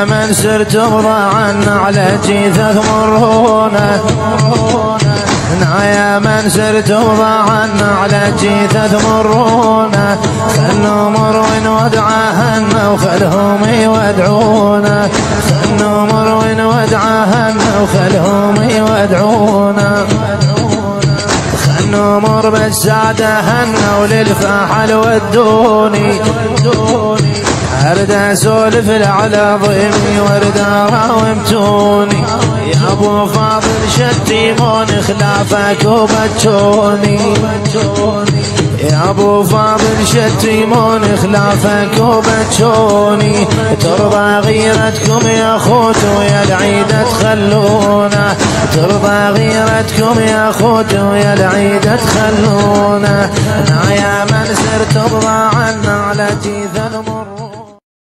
يا من سرت بضاعا على جيثة مرهونة يا من سرت بضاعا على جيثة مرهونة خلوا مروين ودعاهن وخلهم يودعونا خلوا مروين ودعاهن وخلهم يودعونا خلوا مر بالسادهن وللفاحل ودوني أرد أسولف العلى ضيمي وارد أراومتوني يا أبو فاضل شتيمون خلافك وبتشوني يا أبو فاضل شتيمون خلافك وبتشوني ترضى غيرتكم يا خوت ويا العيد تخلونا ترضى غيرتكم يا خوت ويا العيد تخلونا يا من سرت بضاعة